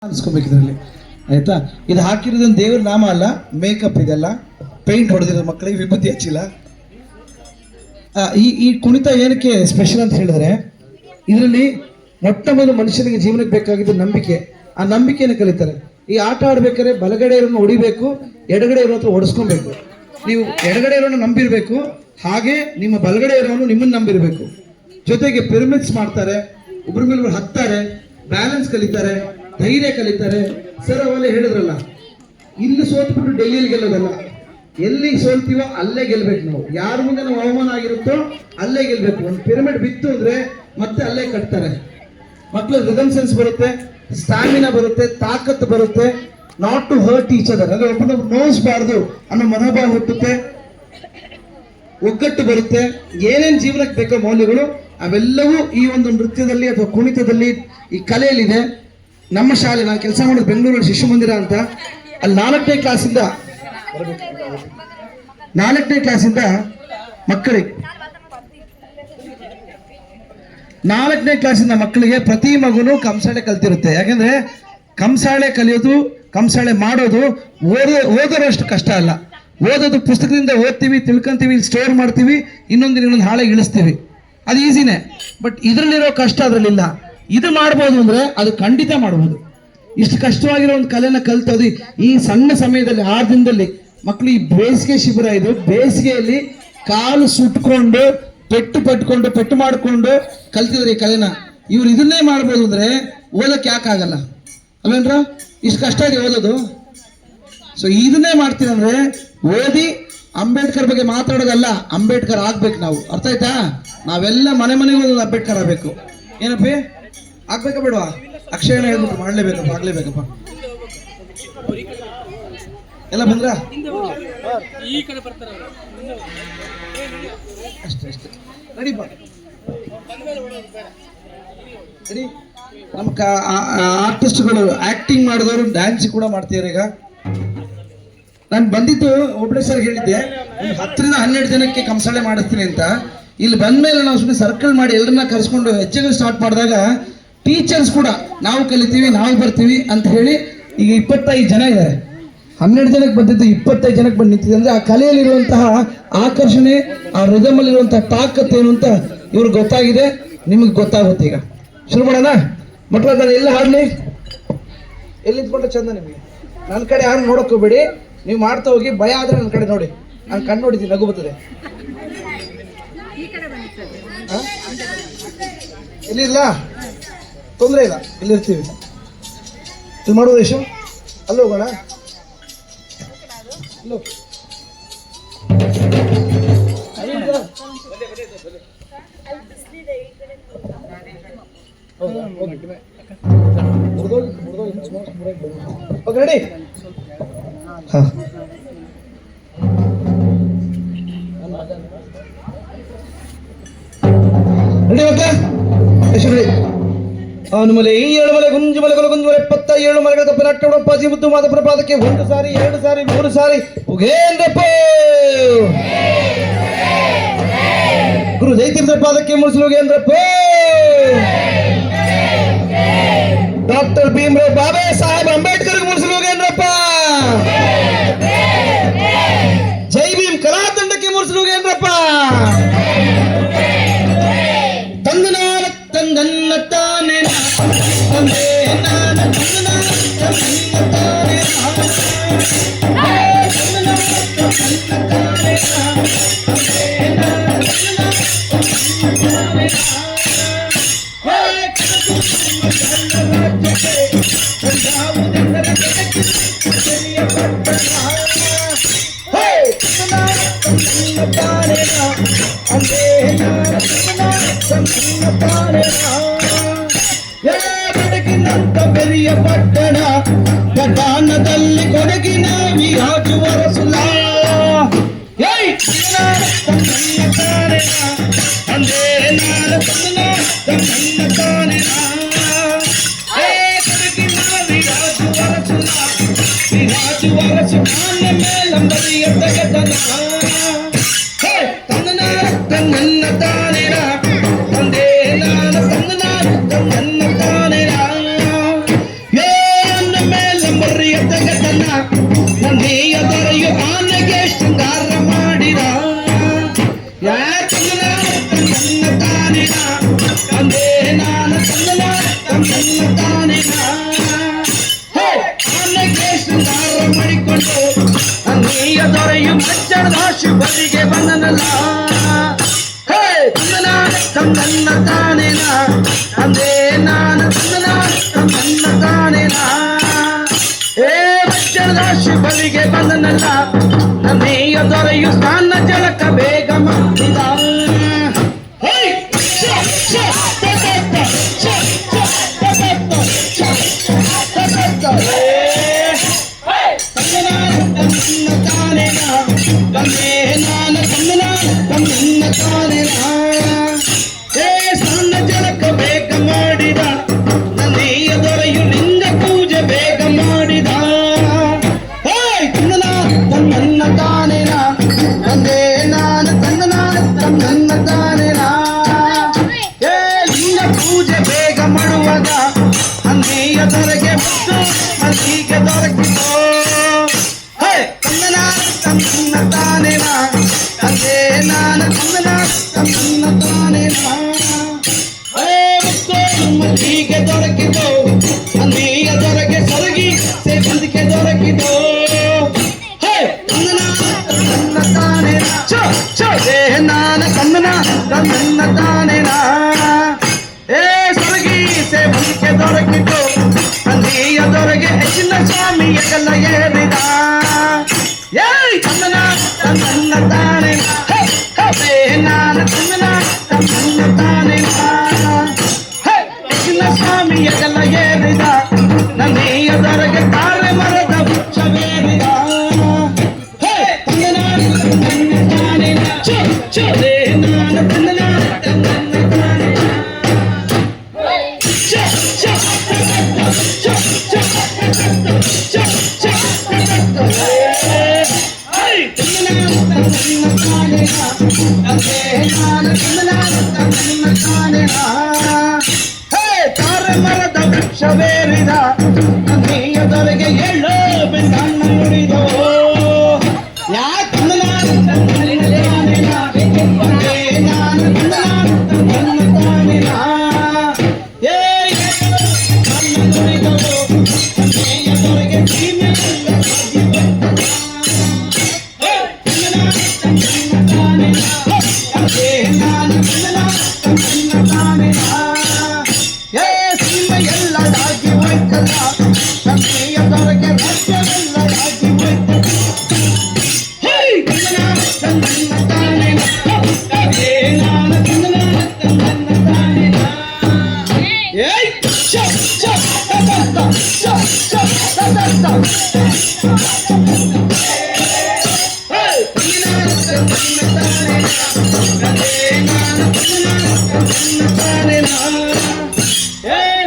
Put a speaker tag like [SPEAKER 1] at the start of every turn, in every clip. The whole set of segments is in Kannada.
[SPEAKER 1] ಅನ್ಸ್ಕೋಬೇಕು ಇದರಲ್ಲಿ, ಆಯ್ತಾ. ಇದು ಹಾಕಿರೋದೊಂದು ದೇವ್ರ ನಾಮ ಅಲ್ಲ, ಮೇಕಪ್ ಇದೆಲ್ಲ, ಪೇಂಟ್ ಹೊಡೆದಿರೋ ಮಕ್ಕಳಿಗೆ ವಿಭೂತಿ ಹಚ್ಚಿಲ್ಲ. ಈ ಕುಣಿತ ಏನಕ್ಕೆ ಸ್ಪೆಷಲ್ ಅಂತ ಹೇಳಿದ್ರೆ, ಇದರಲ್ಲಿ ಮೊಟ್ಟ ಮೊದಲು ಮನುಷ್ಯನಿಗೆ ಜೀವನಕ್ಕೆ ಬೇಕಾಗಿದ್ದು ನಂಬಿಕೆ. ಆ ನಂಬಿಕೆಯನ್ನು ಕಲಿತಾರೆ. ಈ ಆಟ ಆಡ್ಬೇಕಾದ್ರೆ ಬಲಗಡೆ ಇರೋನು ಹೊಡಿಬೇಕು, ಎಡಗಡೆ ಇರೋ ಹತ್ರ ಹೊಡಿಸ್ಕೊಬೇಕು. ನೀವು ಎಡಗಡೆ ಇರೋನು ನಂಬಿರ್ಬೇಕು, ಹಾಗೆ ನಿಮ್ಮ ಬಲಗಡೆ ಇರೋನು ನಿಮ್ಮನ್ನು ನಂಬಿರ್ಬೇಕು. ಜೊತೆಗೆ ಪಿರಮಿಡ್ಸ್ ಮಾಡ್ತಾರೆ, ಒಬ್ಬರ ಮೇಲೆ ಹತ್ತಾರೆ, ಬ್ಯಾಲೆನ್ಸ್ ಕಲಿತಾರೆ, ಧೈರ್ಯ ಕಲಿತಾರೆ. ಸರ್ ಅವೆಲ್ಲ ಹೇಳಿದ್ರಲ್ಲ, ಇಲ್ಲಿ ಸೋತ್ಬಿಟ್ಟು ಡೆಲ್ಲಿಯಲ್ಲಿ ಗೆಲ್ಲೋದಲ್ಲ, ಎಲ್ಲಿ ಸೋಲ್ತೀವೋ ಅಲ್ಲೇ ಗೆಲ್ಬೇಕು. ನಾವು ಯಾರ ಮುಂದೆ ನಾವು ಅವಮಾನ ಆಗಿರುತ್ತೋ ಅಲ್ಲೇ ಗೆಲ್ಬೇಕು. ಒಂದು ಪಿರಮಿಡ್ ಬಿತ್ತು ಅಂದ್ರೆ ಮತ್ತೆ ಅಲ್ಲೇ ಕಟ್ತಾರೆ. ಮಕ್ಕಳು ರಿದಮ್ ಸೆನ್ಸ್ ಬರುತ್ತೆ, ಸ್ಟಾಮಿನಾ ಬರುತ್ತೆ, ತಾಕತ್ತು ಬರುತ್ತೆ. Not to hurt each other, ಅಂದ್ರೆ ಒಬ್ಬನೊಬ್ಬ ನೋಯಿಸಬಾರ್ದು ಅನ್ನೋ ಮನೋಭಾವ ಹುಟ್ಟುತ್ತೆ, ಒಗ್ಗಟ್ಟು ಬರುತ್ತೆ. ಏನೇನು ಜೀವನಕ್ಕೆ ಬೇಕೋ ಮೌಲ್ಯಗಳು ಅವೆಲ್ಲವೂ ಈ ಒಂದು ನೃತ್ಯದಲ್ಲಿ ಅಥವಾ ಕುಣಿತದಲ್ಲಿ, ಈ ಕಲೆಯಲ್ಲಿದೆ. ನಮ್ಮ ಶಾಲೆ, ನಾನು ಕೆಲಸ ಮಾಡೋದು ಬೆಂಗಳೂರಲ್ಲಿ ಶಿಶು ಮಂದಿರ ಅಂತ, ಅಲ್ಲಿ 4ನೇ ಕ್ಲಾಸಿಂದ ಮಕ್ಕಳಿಗೆ 4ನೇ ಕ್ಲಾಸಿಂದ ಮಕ್ಕಳಿಗೆ ಪ್ರತಿ ಮಗುನು ಕಂಸಾಳೆ ಕಲ್ತಿರುತ್ತೆ. ಯಾಕಂದ್ರೆ ಕಂಸಾಳೆ ಕಲಿಯೋದು, ಕಂಸಾಳೆ ಮಾಡೋದು ಓದೋರಷ್ಟು ಕಷ್ಟ ಅಲ್ಲ. ಓದೋದು ಪುಸ್ತಕದಿಂದ ಓದ್ತೀವಿ, ತಿಳ್ಕೊಂತೀವಿ, ಸ್ಟೋರ್ ಮಾಡ್ತೀವಿ, ಇನ್ನೊಂದು ಹಾಳೆಗೆ ಇಳಿಸ್ತೀವಿ, ಅದು ಈಸಿನೇ. ಬಟ್ ಇದರಲ್ಲಿರೋ ಕಷ್ಟ ಅದರಲ್ಲಿಲ್ಲ. ಇದು ಮಾಡ್ಬೋದು ಅಂದ್ರೆ ಅದು ಖಂಡಿತ ಮಾಡ್ಬೋದು. ಇಷ್ಟು ಕಷ್ಟವಾಗಿರೋ ಒಂದು ಕಲೆನ ಕಲ್ತೋದು ಈ ಸಣ್ಣ ಸಮಯದಲ್ಲಿ, 6 ದಿನದಲ್ಲಿ ಮಕ್ಕಳು. ಈ ಬೇಸಿಗೆ ಶಿಬಿರ ಇದು, ಬೇಸಿಗೆಯಲ್ಲಿ ಕಾಲು ಸುಟ್ಕೊಂಡು ಪೆಟ್ಟು ಮಾಡಿಕೊಂಡು ಕಲ್ತಿದ್ರು ಈ ಕಲೆನ. ಇವ್ರು ಇದನ್ನೇ ಮಾಡ್ಬೋದು ಅಂದ್ರೆ ಓದಕ್ಕೆ ಯಾಕಾಗಲ್ಲ ಅಲ್ವೇನ್ರ? ಇಷ್ಟು ಕಷ್ಟ ಇದೆ ಓದೋದು. ಸೊ ಇದನ್ನೇ ಮಾಡ್ತೀರಂದ್ರೆ ಓದಿ ಅಂಬೇಡ್ಕರ್ ಬಗ್ಗೆ ಮಾತಾಡೋದಲ್ಲ, ಅಂಬೇಡ್ಕರ್ ಆಗ್ಬೇಕು ನಾವು. ಅರ್ಥ ಆಯ್ತಾ? ನಾವೆಲ್ಲ ಮನೆಗೂ ಒಂದು ಅಂಬೇಡ್ಕರ್ ಆಗ್ಬೇಕು. ಏನಪ್ಪಿ ಆಗ್ಬೇಕಾ ಬೇಡವಾ? ಅಕ್ಷಯನ ಹೇಳ್ಬಿಟ್ಟು ಆಗ್ಲೇಬೇಕಪ್ಪ. ಎಲ್ಲ ಬಂದ್ರ ಅಷ್ಟೇ ನಡಿಪ್ಪ, ನಡಿ. ನಮ್ಮ ಆರ್ಟಿಸ್ಟ್ಗಳು ಆಕ್ಟಿಂಗ್ ಮಾಡಿದವರು ಡ್ಯಾನ್ಸ್ ಕೂಡ ಮಾಡ್ತಿದ್ದಾರೆ. ಈಗ ನಾನು ಬಂದಿದ್ದು ಒಬ್ಬಳೆ ಸರ್ ಹೇಳಿದ್ದೆ, 10ರಿಂದ 12 ಜನಕ್ಕೆ ಕಂಸಾಳೆ ಮಾಡಿಸ್ತೀನಿ ಅಂತ. ಇಲ್ಲಿ ಬಂದ್ಮೇಲೆ ನಾವು ಸುಮ್ಮನೆ ಸರ್ಕಲ್ ಮಾಡಿ ಎಲ್ಲರನ್ನ ಕರೆಸ್ಕೊಂಡು ಹೆಜ್ಜೆಗಳು ಸ್ಟಾರ್ಟ್ ಮಾಡಿದಾಗ ಟೀಚರ್ಸ್ ಕೂಡ ನಾವು ಕಲಿತೀವಿ, ನಾವು ಬರ್ತೀವಿ ಅಂತ ಹೇಳಿ ಈಗ 25 ಜನ ಇದ್ದಾರೆ. 12 ಜನಕ್ಕೆ ಬಂದಿದ್ದು 25 ಜನಕ್ಕೆ ಬಂದು ನಿಂತಿದೆ. ಅಂದ್ರೆ ಆ ಕಲೆಯಲ್ಲಿರುವಂತಹ ಆಕರ್ಷಣೆ, ಆ ರಿದಮಲ್ಲಿರುವಂತಹ ತಾಕತ್ತು ಏನು ಅಂತ ಇವ್ರಿಗೆ ಗೊತ್ತಾಗಿದೆ, ನಿಮಗೆ ಗೊತ್ತಾಗುತ್ತೆ. ಈಗ ಶುರು ಮಾಡೋಣ. ಮಕ್ಕಳ ನಾನು ಎಲ್ಲ ಹಾಡ್ಲಿ, ಎಲ್ಲಿ ನಿಂತ್ಕೊಂಡ್ರೆ ಚಂದ ನಿಮಗೆ. ನನ್ನ ಕಡೆ ಯಾರು ನೋಡಕ್ ಹೋಗ್ಬೇಡಿ, ನೀವು ಮಾಡ್ತಾ ಹೋಗಿ. ಭಯ ಆದ್ರೆ ನನ್ನ ಕಡೆ ನೋಡಿ, ನಾನು ಕಣ್ಣು ನೋಡಿದ್ದೀನಿ, ನಗು ಬರ್ತದೆ. ಇಲ್ಲಿಲ್ಲ ತೊಂದರೆ ಇಲ್ಲ, ಇಲ್ಲಿರ್ತೀವಿ. ಇಲ್ಲಿ ಮಾಡೋದು ಯಶು, ಅಲ್ಲಿ ಹೋಗೋಣ. ರೆಡಿ? ಹಾ, ರೆಡಿ ಮಕ್ಕಳ? ಎಷ್ಟು ರೆಡಿ? ಅವನುಮಲೆ ಈ 7 ಮಲೆ ಗುಂಜು ಮಲೆಗಳು ಗುಂಜು 77 ಮಲೆಗಳ ತಪ್ಪ ನಟ್ಟ ಉಡಪ್ಪಾಜಿ ಮುದ್ದು ಮಾದಪುರ ಪಾದಕ್ಕೆ 1 ಸಾರಿ 2 ಸಾರಿ 3 ಸಾರಿ ಉಗೇಂದ್ರಪ್ಪ. ಗುರು ಜೈತೀರ್ಥ ಪಾದಕ್ಕೆ ಮುಡಿಸಲು ಉಗೇಂದ್ರಪ್ಪ. ಡಾಕ್ಟರ್ ಭೀಮ್ರಾವ್ ಬಾಬಾ ಸಾಹೇಬ್ ಅಂಬೇಡ್ಕರ್ ಮುಡಿಸಲು ಉಗೇಂದ್ರಪ್ಪ. ಜೈ ಭೀಮ್ ಕಲಾ ತಂಡಕ್ಕೆ ಮುಡಿಸಲು ಉಗೇಂದ್ರಪ್ಪ. ತಂದನ್ನ ತಾನೆ ಬೆಳಗಿನಂತ ಬೆರಿಯ ಪಟ್ಟಣ ಪಠಾಣದಲ್ಲಿ ಕೊಡಗಿನ ವಿರಾಜುವ ರಸುಲ. ಮೇಲಂಬರಿಯ ಜಗದನ ತನ್ನ ತಾನೇ ತಂದೆ ನಾನು ತನ್ನ ತಾನೇ ಜಗತ್ತನ್ನ ನಂದಿಯ ದೊರೆಯು ಆನೆಗೆ ಶೃಂಗಾರ ಮಾಡಿದ ಯಾಕಂದ ನನ್ನ ತಾನಿನ ತಂದೆ ನಾನು ತಂದನ ತನ್ನ ತಾನಿನ ಆನೆಗೆ ಶೃಂಗಾರ ಮಾಡಿಕೊಂಡು ನಂದಿಯ ದೊರೆಯು ಮಜ್ಜನದ ಶಿವರಿಗೆ ಬಂದನಲ್ಲ ತನ್ನ ತಾನೇನ ತಂದೆ ನಾನು ತನ್ನ ತಾನೇನ ಏ ವಜ್ರದ ಶಿವಲಿಗೆ ಬಂದನಲ್ಲ ನನ್ನೆಯ ದೊರೆಯು ಸ್ನಾನ ಜಲಕ ಬೇಗ ಮಾಡಿದ ತಾನೇನ ತಂದೆ ನಾನು ತನ್ನ ತಾನೇನ ಸಣ್ಣ ಜಲಕ ಬೇಗ ಮಾಡಿದ ನಂದಿಯ ದೊರೆಯು ಲಿಂಗ ಪೂಜೆ ಬೇಗ ಮಾಡಿದ ತನ್ನ ತಾನೇನ ತಂದೆ ನಾನು ತನ್ನ ತಾನೇನ ಏ ಲಿಂಗ ಪೂಜೆ ಬೇಗ ಮಾಡುವಾಗ ನಂದಿಯ ದೊರೆಗೆ ಮಲ್ಲಿಗೆ ದೊರಕಿತು ತನ್ನ ತಾನೇನ ತಂದೆ ನಾನು ತನ್ನ ತಾನೇನ ಮಲ್ಲಿಗೆ ದೊರಕಿತು ನಂದಿಯ ದೊರೆಗೆ ಸೊರಗಿ ಸೇವಂತಿಗೆ ದೊರಕಿತು ತನ್ನ ತಾನೇನ ನಾನು ತನ್ನ ತಾನೇನ ಏ ಸೊರಗಿ ಸೇವಂತಿಗೆ ದೊರಕಿತು ನಂದಿಯ ದೊರೆಗೆ ಹೆಚ್ಚಿನ ಸ್ವಾಮಿ ಎಗಲ ಏರಿದ ತನ್ನ ತಾನೇನ ನಾನು ತನ್ನ ತಾನೇನ ಸ್ವಾಮಿಯಗೆಲ್ಲ ಏರಿದ ನಂದಿಯ ದೊರೆಗೆ ತಾರೆ ಮರದ ವೃಕ್ಷವೇರಿದ ನಾನು ಮರದ ವೃಕ್ಷವೇರಿದ ನಂದಿಯ ದೊರೆಗೆ ಎಳ್ಳೋ ಬೆಂದಣ್ಣ ನುಡಿದೋ ಯಾಕಂದ ಎಲ್ಲಡಾಗಿ ಹೋಯ್ತಲ್ಲ ನಂದಿಯ ದೊರೆಗೆ ರಾಜ್ಯವೆಲ್ಲಡಾಗಿ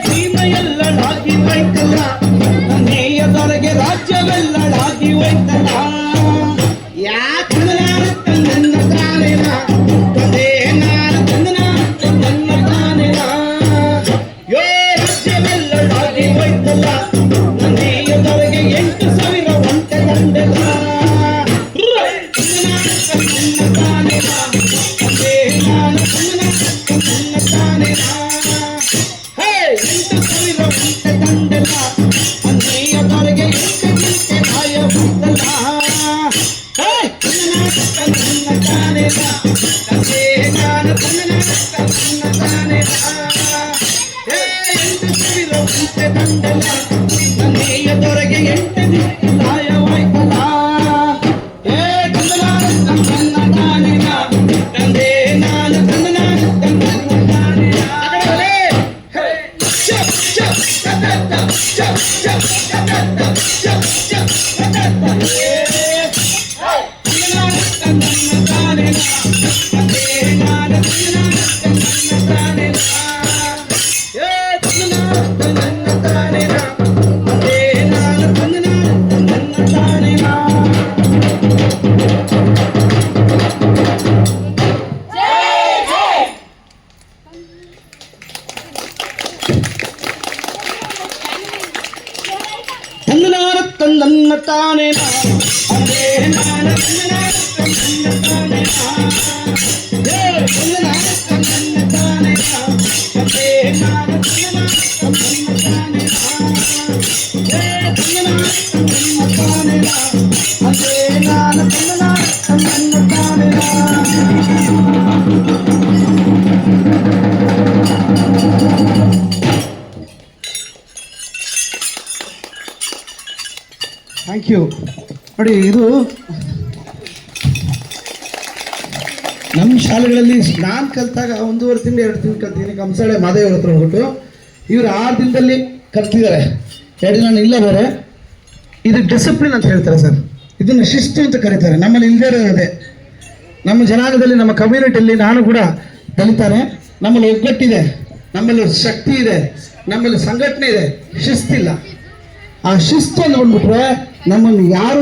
[SPEAKER 1] ಸೀಮೆಯೆಲ್ಲಡಾಗಿ ಹೋಯ್ತಲ್ಲ ನಂದಿಯ ದೊರೆಗೆ ರಾಜ್ಯವೆಲ್ಲಡಾಗಿ ಹೋಯ್ತಲ್ಲ ಯಾಕಂದ ನನ್ನ ತಾನೇನ ತಂದೆ ನಾನು ತನ್ನ ತಾನೇನ ಯೋ ರಾಜ್ಯವೆಲ್ಲಡಾಗಿ ಹೋಯ್ತಲ್ಲ ನಂದಿಯ ದೊರೆಗೆ 8,000 ಒಂಟೆ ದಂಡೆಲ್ಲ ನಂದಿಯ ದೊರೆಗೆ 8 ದಾಯವಾಯ್ತಲ್ಲ ಏ ತನ್ನ ತಾನೇನ ತಂದೆ ನಾನು ತನ್ನ ತಾನೇನ
[SPEAKER 2] ತಂದನ್ನ ತಾನೇ ನಾ ಅದೇ ನಾನ ತಂದನ ತಾನೇ ನಾ ತಂದನ ತಾನೇ ನಾ ಅದೇ ನಾನ ತಂದನ ತಾನೇ ನಾ ತಂದನ ತಾನೇ ನಾ ಅದೇ ನಾನ ತಂದನ ತಾನೇ ನಾ.
[SPEAKER 1] Thank you. ನೋಡಿ, ಇದು ನಮ್ಮ ಶಾಲೆಗಳಲ್ಲಿ ನಾನು ಕಲಿತಾಗ 1.5 ತಿಂಗಳು 2 ತಿಂಗಳು ಕಲ್ತೀನಿ. ಕಂಸಾಳೆ ಮಾದೇವ್ರ ಹತ್ರ ಹೋಗ್ಬಿಟ್ಟು ಇವರು 6 ದಿನದಲ್ಲಿ ಕಲ್ತಿದ್ದಾರೆ. 2 ದಿನ ಇಲ್ಲ ಬೇರೆ. ಇದು ಡಿಸಿಪ್ಲಿನ್ ಅಂತ ಹೇಳ್ತಾರೆ ಸರ್. ಇದನ್ನು ಶಿಸ್ತು ಅಂತ ಕರೀತಾರೆ. ನಮ್ಮಲ್ಲಿ ಇಲ್ಲದೇ ಇರೋದೇ ನಮ್ಮ ಜನಾಂಗದಲ್ಲಿ, ನಮ್ಮ ಕಮ್ಯುನಿಟಿಯಲ್ಲಿ. ನಾನು ಕೂಡ ಕಲಿತಾನೆ. ನಮ್ಮಲ್ಲಿ ಒಗ್ಗಟ್ಟಿದೆ, ನಮ್ಮಲ್ಲಿ ಶಕ್ತಿ ಇದೆ, ನಮ್ಮಲ್ಲಿ ಸಂಘಟನೆ ಇದೆ, ಶಿಸ್ತಿಲ್ಲ. ಆ ಶಿಸ್ತು ಅಂತ ಬಂದ್ಬಿಟ್ರೆ ನಮ್ಮನ್ನು ಯಾರು